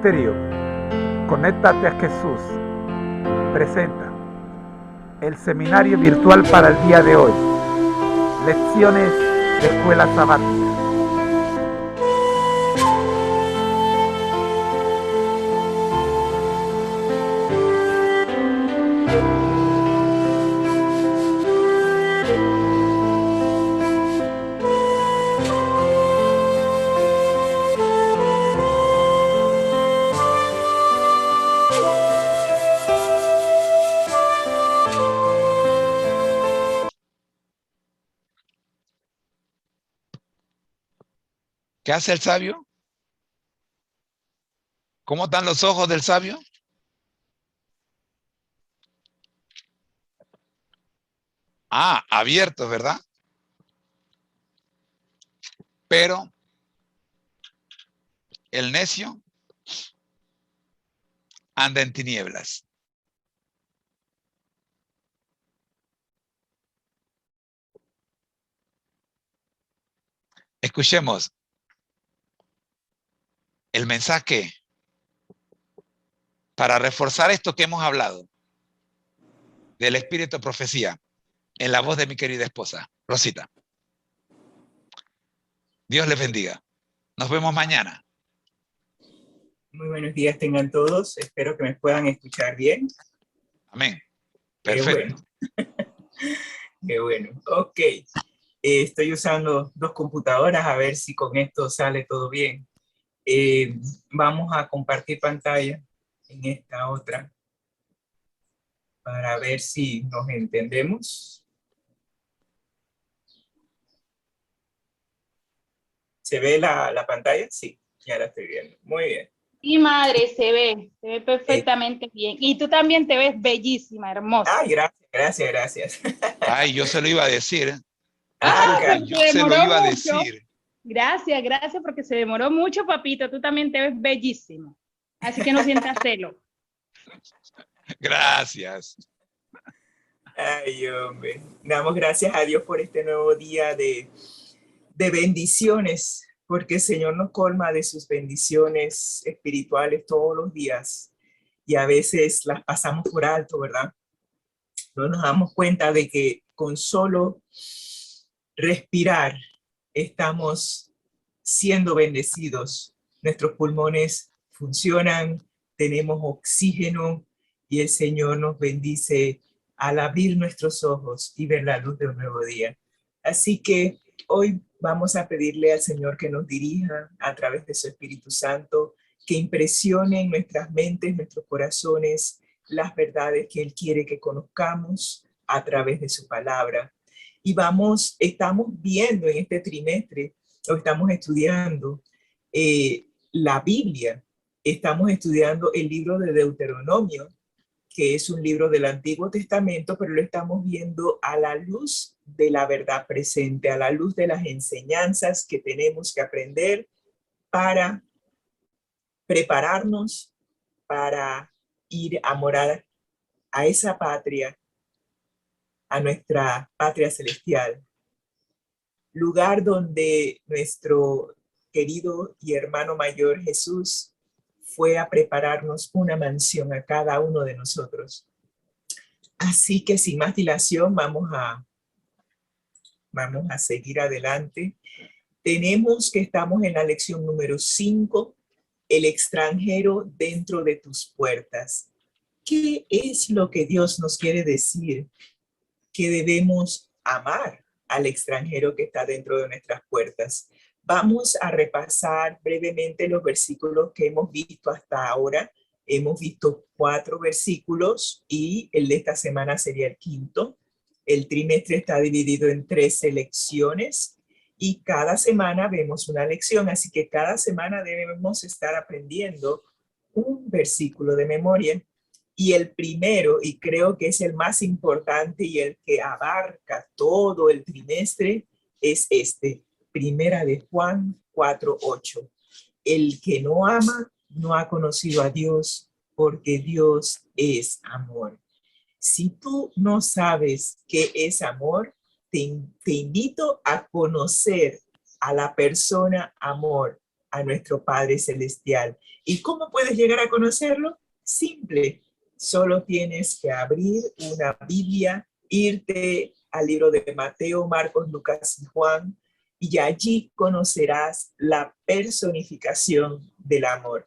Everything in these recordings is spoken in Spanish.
Ministerio Conéctate a Jesús presenta el seminario virtual para el día de hoy. Lecciones de Escuela Sabática. ¿Qué hace el sabio? ¿Cómo están los ojos del sabio? Abiertos, ¿verdad? Pero el necio anda en tinieblas. Escuchemos el mensaje para reforzar esto que hemos hablado del espíritu de profecía en la voz de mi querida esposa, Rosita. Dios les bendiga. Nos vemos mañana. Muy buenos días tengan todos. Espero que me puedan escuchar bien. Amén. Perfecto. Qué bueno. Qué bueno. Ok. Estoy usando dos computadoras a ver si con esto sale todo bien. Vamos a compartir pantalla en esta otra para ver si nos entendemos. ¿Se ve la pantalla? Sí, ya la estoy viendo. Muy bien. Sí, madre, se ve perfectamente bien. Y tú también te ves bellísima, hermosa. Ay, gracias. Ay, yo se lo iba a decir. Pero Yo se lo iba a decir. Gracias, porque se demoró mucho, papito. Tú también te ves bellísimo. Así que no sientas celo. Gracias. Ay, hombre. Damos gracias a Dios por este nuevo día de bendiciones, porque el Señor nos colma de sus bendiciones espirituales todos los días y a veces las pasamos por alto, ¿verdad? No nos damos cuenta de que con solo respirar estamos siendo bendecidos. Nuestros pulmones funcionan, tenemos oxígeno y el Señor nos bendice al abrir nuestros ojos y ver la luz de un nuevo día. Así que hoy vamos a pedirle al Señor que nos dirija a través de su Espíritu Santo, que impresione en nuestras mentes, nuestros corazones, las verdades que Él quiere que conozcamos a través de su palabra. Y estamos viendo en este trimestre, o estamos estudiando la Biblia, estamos estudiando el libro de Deuteronomio, que es un libro del Antiguo Testamento, pero lo estamos viendo a la luz de la verdad presente, a la luz de las enseñanzas que tenemos que aprender para prepararnos para ir a morar a esa patria, a nuestra patria celestial, lugar donde nuestro querido y hermano mayor Jesús fue a prepararnos una mansión a cada uno de nosotros. Así que sin más dilación vamos a seguir adelante. Tenemos que estamos en la lección número 5, el extranjero dentro de tus puertas. ¿Qué es lo que Dios nos quiere decir? Que debemos amar al extranjero que está dentro de nuestras puertas. Vamos a repasar brevemente los versículos que hemos visto hasta ahora. Hemos visto 4 versículos y el de esta semana sería el 5º. El trimestre está dividido en 13 lecciones y cada semana vemos una lección, así que cada semana debemos estar aprendiendo un versículo de memoria. Y el primero, y creo que es el más importante y el que abarca todo el trimestre, es Primera de Juan 4:8. El que no ama no ha conocido a Dios, porque Dios es amor. Si tú no sabes qué es amor, te invito a conocer a la persona amor a nuestro Padre Celestial. ¿Y cómo puedes llegar a conocerlo? Simple, solo tienes que abrir una Biblia, irte al libro de Mateo, Marcos, Lucas y Juan, y allí conocerás la personificación del amor.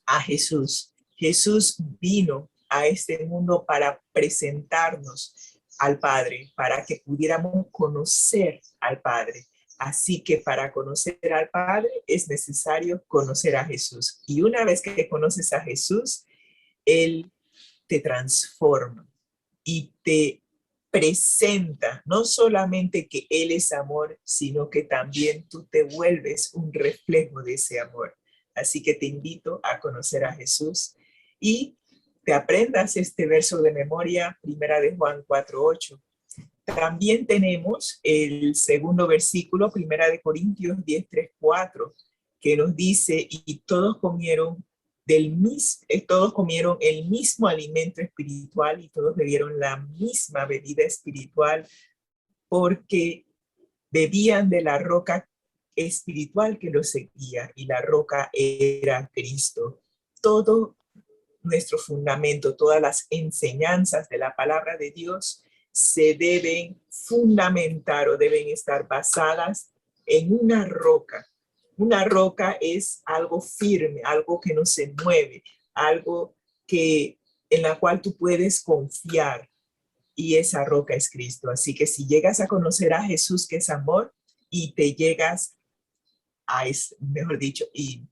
A Jesús. Jesús vino a este mundo para presentarnos al Padre, para que pudiéramos conocer al Padre. Así que para conocer al Padre es necesario conocer a Jesús. Y una vez que conoces a Jesús, Él te transforma y te presenta no solamente que Él es amor, sino que también tú te vuelves un reflejo de ese amor. Así que te invito a conocer a Jesús y te aprendas este verso de memoria, primera de Juan 4:8. También tenemos el segundo versículo, primera de Corintios 10:3-4, que nos dice, y todos comieron todos comieron el mismo alimento espiritual y todos bebieron la misma bebida espiritual porque bebían de la roca espiritual que los seguía y la roca era Cristo. Todo nuestro fundamento, todas las enseñanzas de la palabra de Dios se deben fundamentar o deben estar basadas en una roca. Una roca es algo firme, algo que no se mueve, algo en la cual tú puedes confiar, y esa roca es Cristo. Así que si llegas a conocer a Jesús, que es amor, y te llegas mejor dicho, y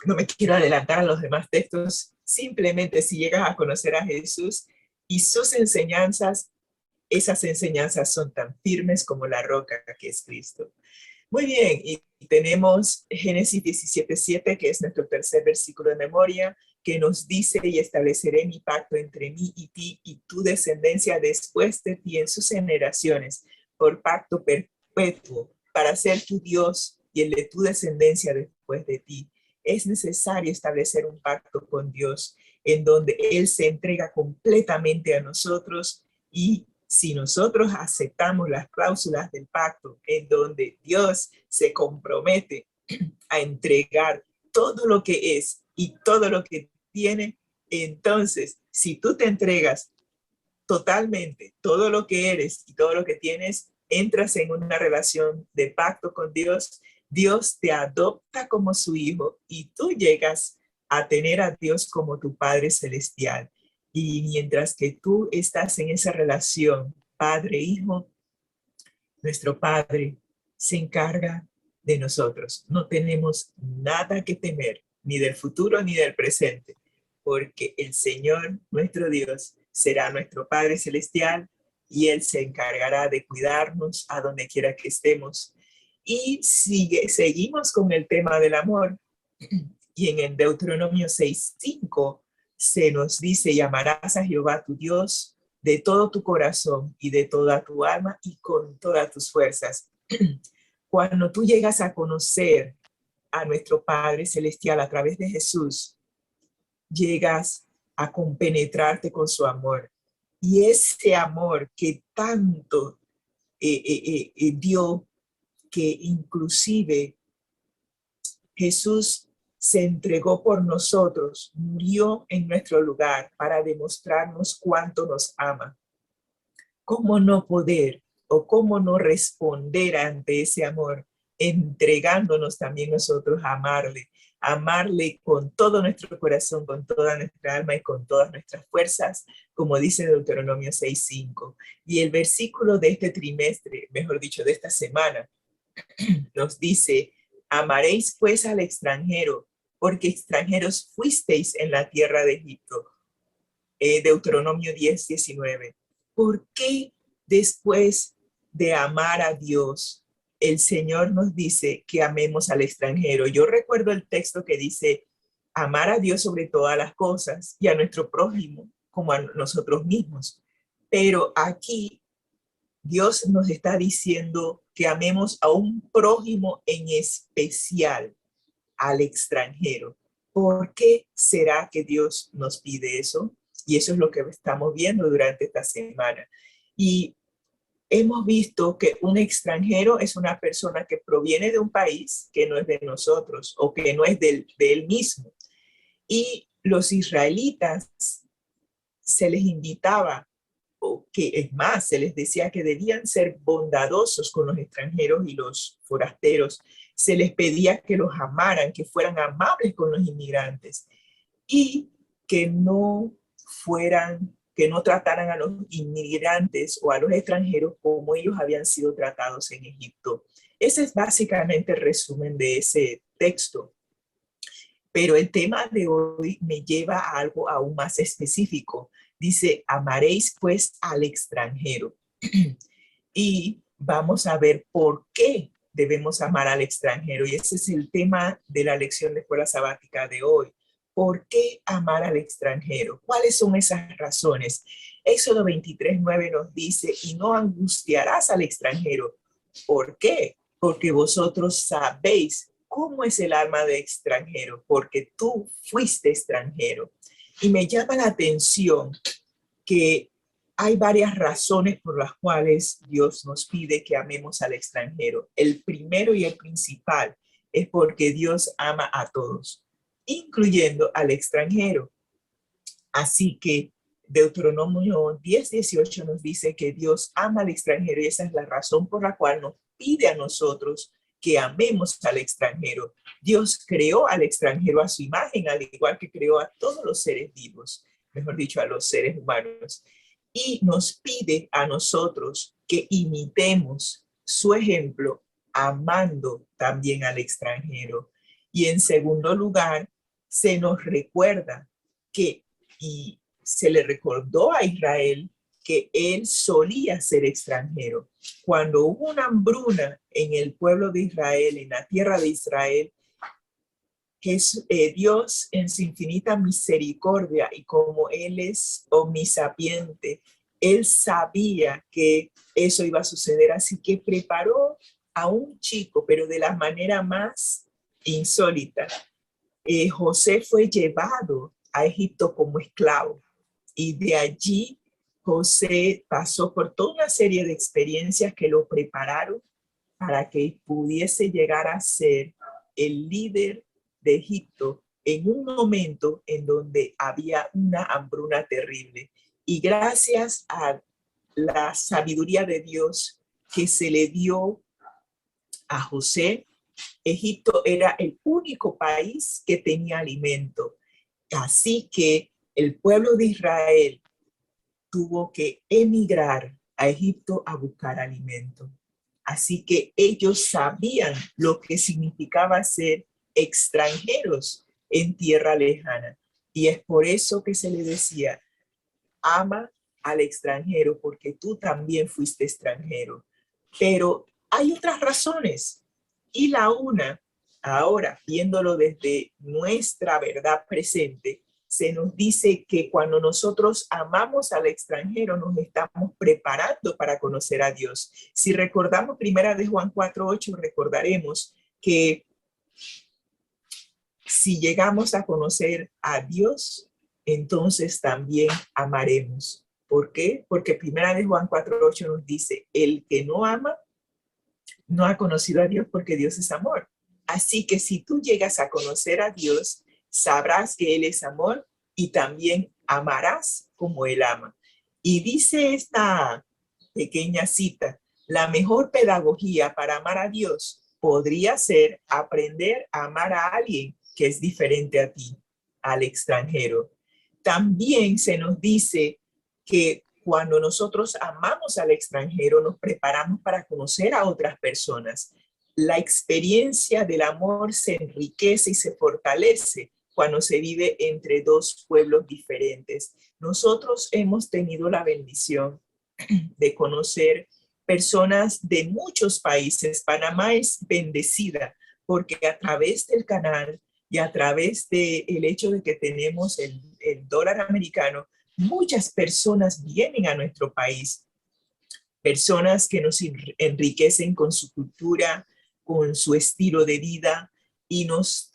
no me quiero adelantar a los demás textos, simplemente si llegas a conocer a Jesús y sus enseñanzas, esas enseñanzas son tan firmes como la roca que es Cristo. Muy bien, y tenemos Génesis 17:7, que es nuestro tercer versículo de memoria, que nos dice, y estableceré mi pacto entre mí y ti y tu descendencia después de ti en sus generaciones, por pacto perpetuo, para ser tu Dios y el de tu descendencia después de ti. Es necesario establecer un pacto con Dios en donde Él se entrega completamente a nosotros, y si nosotros aceptamos las cláusulas del pacto en donde Dios se compromete a entregar todo lo que es y todo lo que tiene, entonces si tú te entregas totalmente todo lo que eres y todo lo que tienes, entras en una relación de pacto con Dios. Dios te adopta como su hijo y tú llegas a tener a Dios como tu Padre Celestial. Y mientras que tú estás en esa relación Padre-Hijo, nuestro Padre se encarga de nosotros. No tenemos nada que temer, ni del futuro ni del presente, porque el Señor, nuestro Dios, será nuestro Padre Celestial y Él se encargará de cuidarnos a donde quiera que estemos. Y seguimos con el tema del amor. Y en el Deuteronomio 6:5 se nos dice, y amarás a Jehová tu Dios de todo tu corazón y de toda tu alma y con todas tus fuerzas. Cuando tú llegas a conocer a nuestro Padre Celestial a través de Jesús, llegas a compenetrarte con su amor. Y ese amor que tanto dio, que inclusive Jesús se entregó por nosotros, murió en nuestro lugar para demostrarnos cuánto nos ama. ¿Cómo no poder o cómo no responder ante ese amor, entregándonos también nosotros a amarle con todo nuestro corazón, con toda nuestra alma y con todas nuestras fuerzas, como dice Deuteronomio 6:5? Y el versículo de este trimestre, mejor dicho, de esta semana, nos dice, amaréis pues al extranjero, porque extranjeros fuisteis en la tierra de Egipto. Deuteronomio 10:19. ¿Por qué después de amar a Dios, el Señor nos dice que amemos al extranjero? Yo recuerdo el texto que dice, amar a Dios sobre todas las cosas y a nuestro prójimo como a nosotros mismos. Pero aquí Dios nos está diciendo que amemos a un prójimo en especial, al extranjero. ¿Por qué será que Dios nos pide eso? Y eso es lo que estamos viendo durante esta semana. Y hemos visto que un extranjero es una persona que proviene de un país que no es de nosotros o que no es de él mismo. Y los israelitas se les invitaba, o que es más, se les decía que debían ser bondadosos con los extranjeros y los forasteros. Se les pedía que los amaran, que fueran amables con los inmigrantes y que no trataran a los inmigrantes o a los extranjeros como ellos habían sido tratados en Egipto. Ese es básicamente el resumen de ese texto. Pero el tema de hoy me lleva a algo aún más específico. Dice, amaréis pues al extranjero. Y vamos a ver por qué debemos amar al extranjero. Y ese es el tema de la lección de escuela sabática de hoy. ¿Por qué amar al extranjero? ¿Cuáles son esas razones? Éxodo 23:9 nos dice, y no angustiarás al extranjero. ¿Por qué? Porque vosotros sabéis cómo es el alma de extranjero, porque tú fuiste extranjero. Y me llama la atención que hay varias razones por las cuales Dios nos pide que amemos al extranjero. El primero y el principal es porque Dios ama a todos, incluyendo al extranjero. Así que Deuteronomio 10:18 nos dice que Dios ama al extranjero y esa es la razón por la cual nos pide a nosotros que amemos al extranjero. Dios creó al extranjero a su imagen, al igual que creó a todos los seres vivos, mejor dicho, a los seres humanos. Y nos pide a nosotros que imitemos su ejemplo, amando también al extranjero. Y en segundo lugar, se nos recuerda que, y se le recordó a Israel que él solía ser extranjero. Cuando hubo una hambruna en el pueblo de Israel, en la tierra de Israel, Dios en su infinita misericordia y como Él es omnisapiente, Él sabía que eso iba a suceder, así que preparó a un chico, pero de la manera más insólita. José fue llevado a Egipto como esclavo y de allí José pasó por toda una serie de experiencias que lo prepararon para que pudiese llegar a ser el líder de Egipto en un momento en donde había una hambruna terrible. Y gracias a la sabiduría de Dios que se le dio a José, Egipto era el único país que tenía alimento. Así que el pueblo de Israel tuvo que emigrar a Egipto a buscar alimento. Así que ellos sabían lo que significaba ser extranjeros en tierra lejana. Y es por eso que se le decía, ama al extranjero porque tú también fuiste extranjero. Pero hay otras razones. Y la una, ahora viéndolo desde nuestra verdad presente, se nos dice que cuando nosotros amamos al extranjero nos estamos preparando para conocer a Dios. Si recordamos 1 de Juan 4:8, recordaremos que si llegamos a conocer a Dios, entonces también amaremos. ¿Por qué? Porque 1 de Juan 4:8 nos dice, el que no ama no ha conocido a Dios porque Dios es amor. Así que si tú llegas a conocer a Dios, sabrás que Él es amor y también amarás como Él ama. Y dice esta pequeña cita, la mejor pedagogía para amar a Dios podría ser aprender a amar a alguien que es diferente a ti, al extranjero. También se nos dice que cuando nosotros amamos al extranjero, nos preparamos para conocer a otras personas. La experiencia del amor se enriquece y se fortalece cuando se vive entre dos pueblos diferentes. Nosotros hemos tenido la bendición de conocer personas de muchos países. Panamá es bendecida porque a través del canal y a través del hecho de que tenemos el dólar americano, muchas personas vienen a nuestro país, personas que nos enriquecen con su cultura, con su estilo de vida y nos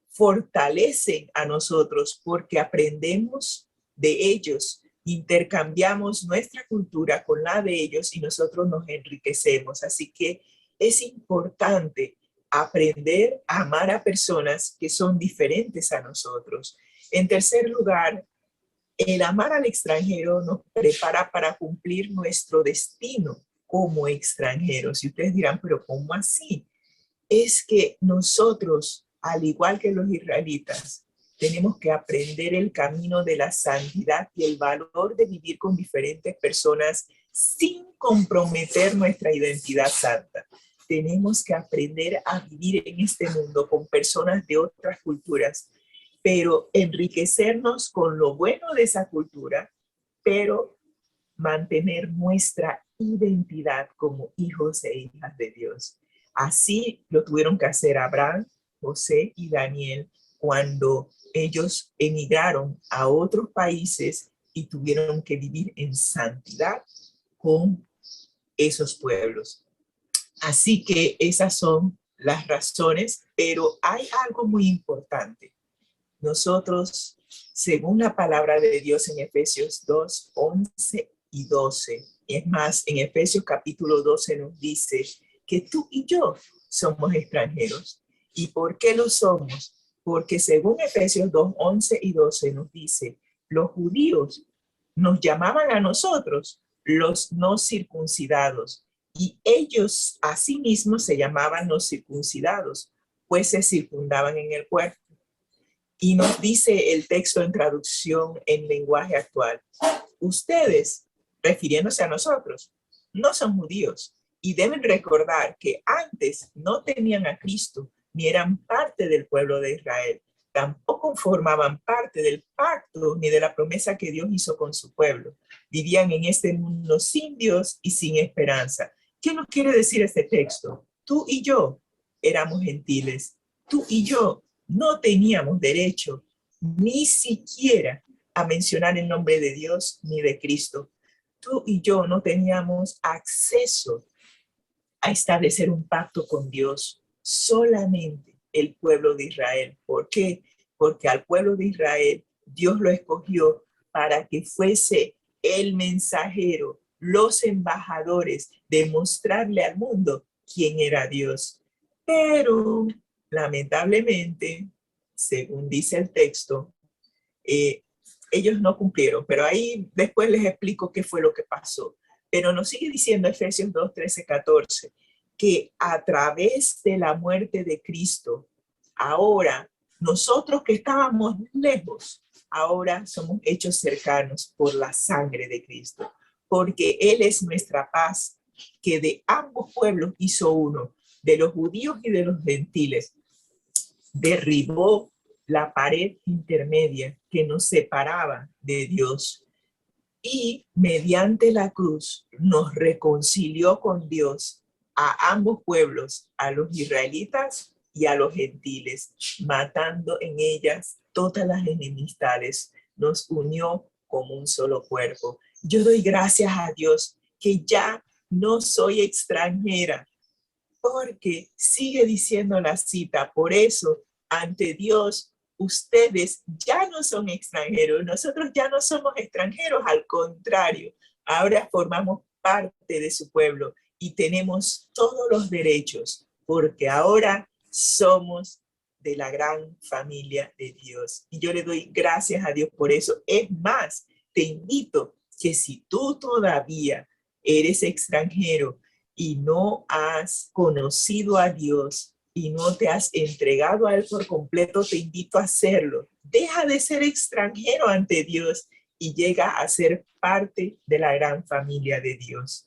fortalecen a nosotros porque aprendemos de ellos, intercambiamos nuestra cultura con la de ellos y nosotros nos enriquecemos. Así que es importante aprender a amar a personas que son diferentes a nosotros. En tercer lugar, el amar al extranjero nos prepara para cumplir nuestro destino como extranjeros. Y ustedes dirán, pero ¿cómo así? Es que nosotros, al igual que los israelitas, tenemos que aprender el camino de la santidad y el valor de vivir con diferentes personas sin comprometer nuestra identidad santa. Tenemos que aprender a vivir en este mundo con personas de otras culturas, pero enriquecernos con lo bueno de esa cultura, pero mantener nuestra identidad como hijos e hijas de Dios. Así lo tuvieron que hacer Abraham, José y Daniel cuando ellos emigraron a otros países y tuvieron que vivir en santidad con esos pueblos. Así que esas son las razones, pero hay algo muy importante. Nosotros, según la palabra de Dios en Efesios 2, 11 y 12, es más, en Efesios capítulo 12 nos dice que tú y yo somos extranjeros. ¿Y por qué lo somos? Porque según Efesios 2, 11 y 12 nos dice, los judíos nos llamaban a nosotros los no circuncidados, y ellos asimismo se llamaban los circuncidados, pues se circundaban en el cuerpo. Y nos dice el texto en traducción en lenguaje actual, ustedes, refiriéndose a nosotros, no son judíos y deben recordar que antes no tenían a Cristo ni eran parte del pueblo de Israel. Tampoco formaban parte del pacto ni de la promesa que Dios hizo con su pueblo. Vivían en este mundo sin Dios y sin esperanza. ¿Qué nos quiere decir este texto? Tú y yo éramos gentiles. Tú y yo no teníamos derecho ni siquiera a mencionar el nombre de Dios ni de Cristo. Tú y yo no teníamos acceso a establecer un pacto con Dios. Solamente el pueblo de Israel. ¿Por qué? Porque al pueblo de Israel Dios lo escogió para que fuese el mensajero, los embajadores, de mostrarle al mundo quién era Dios. Pero lamentablemente, según dice el texto, ellos no cumplieron, pero ahí después les explico qué fue lo que pasó. Pero nos sigue diciendo Efesios 2, 13, 14, que a través de la muerte de Cristo, ahora nosotros que estábamos lejos, ahora somos hechos cercanos por la sangre de Cristo, porque Él es nuestra paz, que de ambos pueblos hizo uno, de los judíos y de los gentiles. Derribó la pared intermedia que nos separaba de Dios y mediante la cruz nos reconcilió con Dios a ambos pueblos, a los israelitas y a los gentiles, matando en ellas todas las enemistades. Nos unió como un solo cuerpo. Yo doy gracias a Dios que ya no soy extranjera, porque sigue diciendo la cita, por eso ante Dios ustedes ya no son extranjeros, nosotros ya no somos extranjeros, al contrario, ahora formamos parte de su pueblo y tenemos todos los derechos, porque ahora somos de la gran familia de Dios. Y yo le doy gracias a Dios por eso. Es más, te invito que si tú todavía eres extranjero y no has conocido a Dios y no te has entregado a Él por completo, te invito a hacerlo. Deja de ser extranjero ante Dios y llega a ser parte de la gran familia de Dios.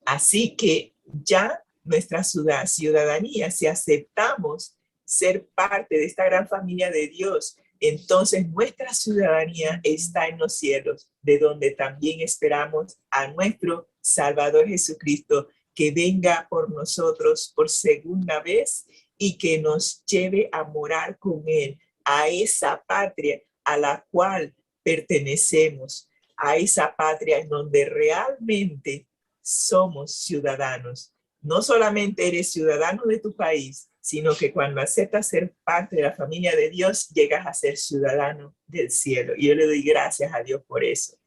Así que ya nuestra ciudadanía, si aceptamos ser parte de esta gran familia de Dios, entonces nuestra ciudadanía está en los cielos, de donde también esperamos a nuestro Salvador Jesucristo, que venga por nosotros por segunda vez y que nos lleve a morar con Él, a esa patria a la cual pertenecemos, a esa patria en donde realmente somos ciudadanos. no solamente eres ciudadano de tu país, sino que cuando aceptas ser parte de la familia de Dios, llegas a ser ciudadano del cielo. Y yo le doy gracias a Dios por eso.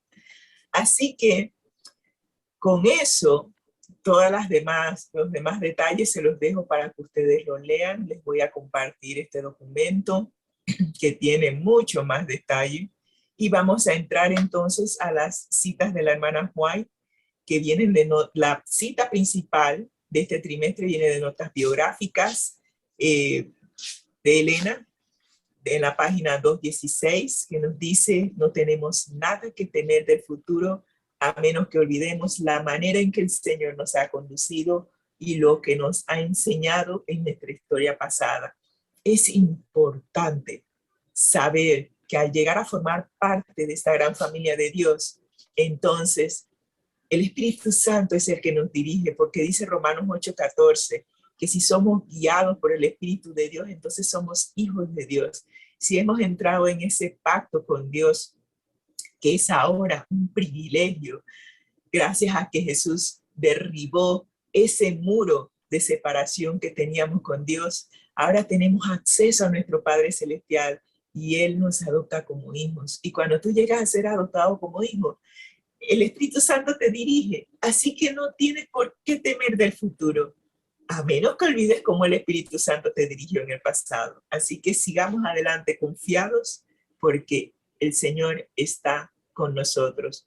Así que con eso, los demás detalles se los dejo para que ustedes lo lean. Les voy a compartir este documento que tiene mucho más detalle. Y vamos a entrar entonces a las citas de la hermana White, que vienen la cita principal de este trimestre viene de notas biográficas de Elena, en la página 216, que nos dice: no tenemos nada que temer del futuro, a menos que olvidemos la manera en que el Señor nos ha conducido y lo que nos ha enseñado en nuestra historia pasada. Es importante saber que al llegar a formar parte de esta gran familia de Dios, entonces el Espíritu Santo es el que nos dirige, porque dice Romanos 8:14, que si somos guiados por el Espíritu de Dios, entonces somos hijos de Dios. Si hemos entrado en ese pacto con Dios, que es ahora un privilegio, gracias a que Jesús derribó ese muro de separación que teníamos con Dios, ahora tenemos acceso a nuestro Padre Celestial y Él nos adopta como hijos. Y cuando tú llegas a ser adoptado como hijo, el Espíritu Santo te dirige, así que no tienes por qué temer del futuro, a menos que olvides cómo el Espíritu Santo te dirigió en el pasado. Así que sigamos adelante confiados, porque el Señor está con nosotros.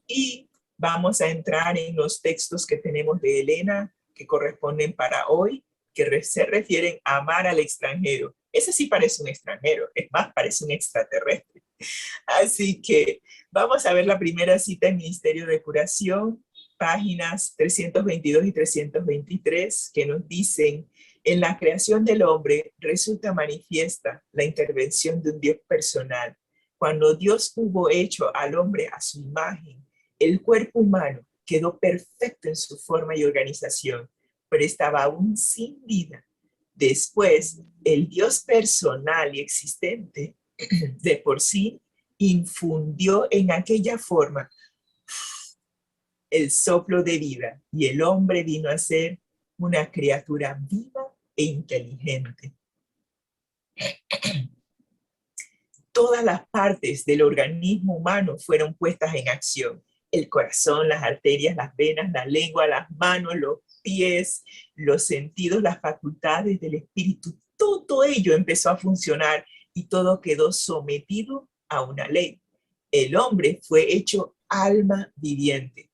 Y vamos a entrar en los textos que tenemos de Elena, que corresponden para hoy, que se refieren a amar al extranjero. Ese sí parece un extranjero, es más, parece un extraterrestre. Así que vamos a ver la primera cita en Ministerio de Curación, páginas 322 y 323, que nos dicen: en la creación del hombre resulta manifiesta la intervención de un Dios personal. Cuando Dios hubo hecho al hombre a su imagen, el cuerpo humano quedó perfecto en su forma y organización, pero estaba aún sin vida. Después, el Dios personal y existente de por sí infundió en aquella forma el soplo de vida, y el hombre vino a ser una criatura viva e inteligente. Todas las partes del organismo humano fueron puestas en acción: el corazón, las arterias, las venas, la lengua, las manos, los pies, los sentidos, las facultades del espíritu. Todo ello empezó a funcionar y todo quedó sometido a una ley. El hombre fue hecho alma viviente.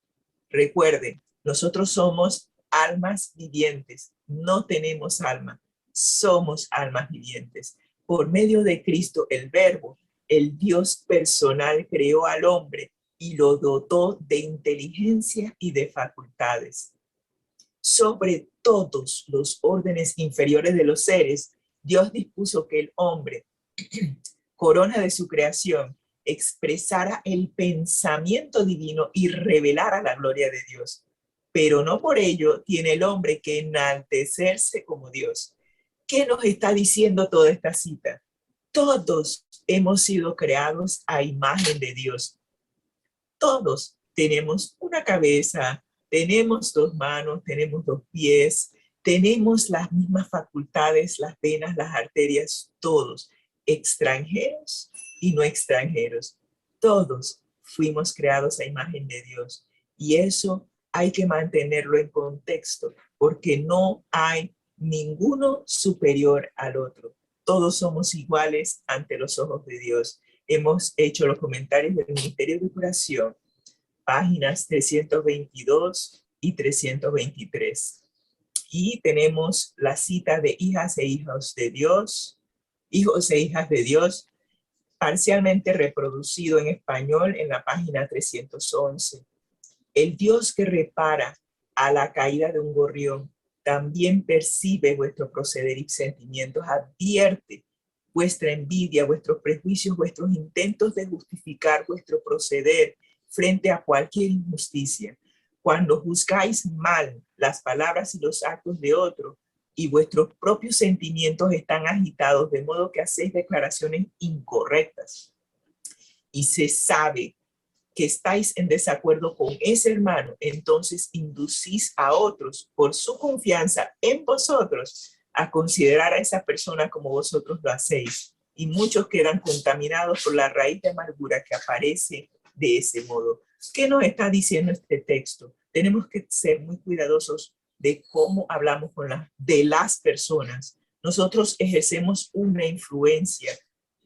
Recuerden, nosotros somos almas vivientes, no tenemos alma, somos almas vivientes. Por medio de Cristo, el Verbo, el Dios personal, creó al hombre y lo dotó de inteligencia y de facultades. Sobre todos los órdenes inferiores de los seres, Dios dispuso que el hombre, corona de su creación, expresara el pensamiento divino y revelara la gloria de Dios. Pero no por ello tiene el hombre que enaltecerse como Dios. ¿Qué nos está diciendo toda esta cita? Todos hemos sido creados a imagen de Dios. Todos tenemos una cabeza, tenemos dos manos, tenemos dos pies, tenemos las mismas facultades, las venas, las arterias, todos, extranjeros y no extranjeros. Todos fuimos creados a imagen de Dios, y eso hay que mantenerlo en contexto, porque no hay ninguno superior al otro. Todos somos iguales ante los ojos de Dios. Hemos hecho los comentarios del Ministerio de Curación, páginas 322 y 323. Y tenemos la cita de hijas e hijos de Dios, hijos e hijas de Dios, parcialmente reproducido en español en la página 311. El Dios que repara a la caída de un gorrión también percibe vuestro proceder y sentimientos, advierte vuestra envidia, vuestros prejuicios, vuestros intentos de justificar vuestro proceder frente a cualquier injusticia. Cuando juzgáis mal las palabras y los actos de otro, y vuestros propios sentimientos están agitados, de modo que hacéis declaraciones incorrectas. Y se sabe que estáis en desacuerdo con ese hermano, entonces inducís a otros por su confianza en vosotros a considerar a esa persona como vosotros lo hacéis. Y muchos quedan contaminados por la raíz de amargura que aparece de ese modo. ¿Qué nos está diciendo este texto? Tenemos que ser muy cuidadosos de cómo hablamos de las personas. Nosotros ejercemos una influencia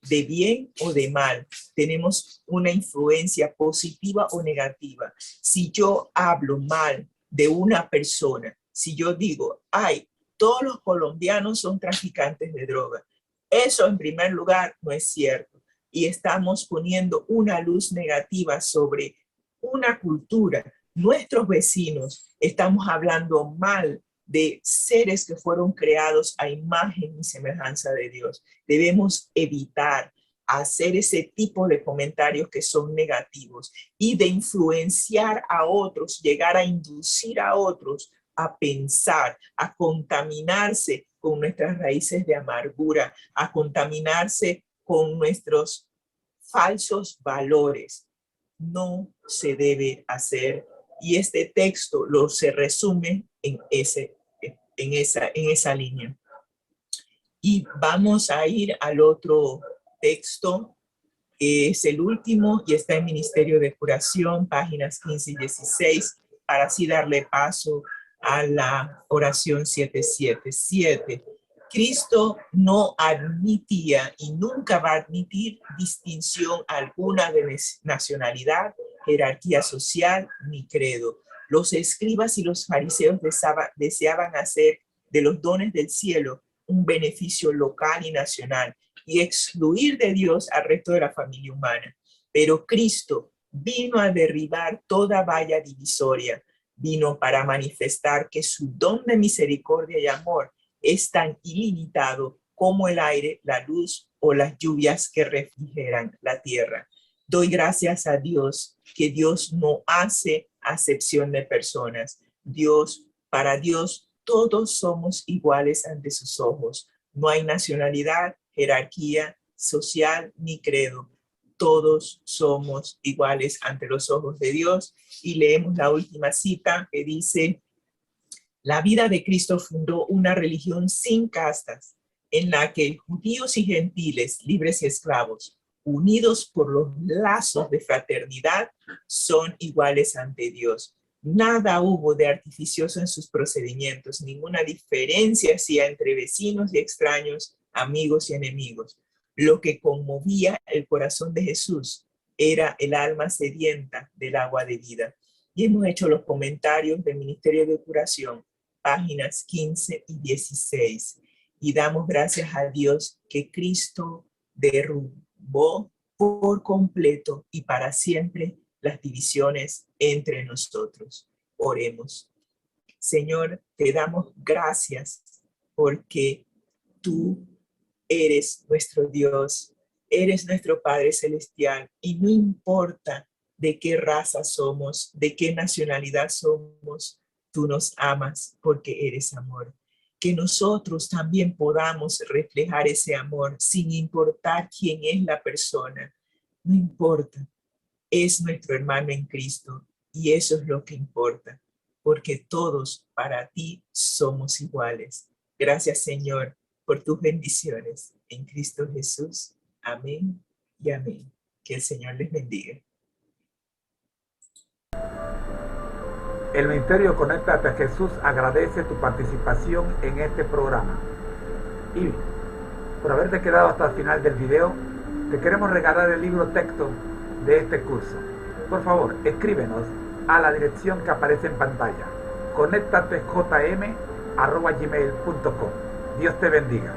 de bien o de mal. Tenemos una influencia positiva o negativa. Si yo hablo mal de una persona, si yo digo, ay, todos los colombianos son traficantes de droga, eso en primer lugar no es cierto. Y estamos poniendo una luz negativa sobre una cultura. Nuestros vecinos, estamos hablando mal de seres que fueron creados a imagen y semejanza de Dios. Debemos evitar hacer ese tipo de comentarios que son negativos y de influenciar a otros, llegar a inducir a otros a pensar, a contaminarse con nuestras raíces de amargura, a contaminarse con nuestros falsos valores. No se debe hacer. Y este texto se resume en esa línea. Y vamos a ir al otro texto, que es el último y está en Ministerio de Curación, páginas 15 y 16, para así darle paso a la oración 777. Cristo no admitía y nunca va a admitir distinción alguna de nacionalidad, jerarquía social ni credo. Los escribas y los fariseos deseaban hacer de los dones del cielo un beneficio local y nacional y excluir de Dios al resto de la familia humana. Pero Cristo vino a derribar toda valla divisoria, vino para manifestar que su don de misericordia y amor es tan ilimitado como el aire, la luz o las lluvias que refrigeran la tierra. Doy gracias a Dios que Dios no hace acepción de personas. Para Dios, todos somos iguales ante sus ojos. No hay nacionalidad, jerarquía social ni credo. Todos somos iguales ante los ojos de Dios. Y leemos la última cita que dice: la vida de Cristo fundó una religión sin castas, en la que judíos y gentiles, libres y esclavos, unidos por los lazos de fraternidad, son iguales ante Dios. Nada hubo de artificioso en sus procedimientos, ninguna diferencia hacía entre vecinos y extraños, amigos y enemigos. Lo que conmovía el corazón de Jesús era el alma sedienta del agua de vida. Y hemos hecho los comentarios del Ministerio de Curación, páginas 15 y 16. Y damos gracias a Dios que Cristo derrumbó por completo y para siempre las divisiones entre nosotros. Oremos. Señor, te damos gracias porque tú eres nuestro Dios, eres nuestro Padre Celestial y no importa de qué raza somos, de qué nacionalidad somos, tú nos amas porque eres amor. Que nosotros también podamos reflejar ese amor sin importar quién es la persona. No importa, es nuestro hermano en Cristo y eso es lo que importa, porque todos para ti somos iguales. Gracias, Señor, por tus bendiciones en Cristo Jesús. Amén y amén. Que el Señor les bendiga. El Ministerio Conéctate a Jesús agradece tu participación en este programa. Y por haberte quedado hasta el final del video, te queremos regalar el libro texto de este curso. Por favor, escríbenos a la dirección que aparece en pantalla: conectatejm@gmail.com. Dios te bendiga.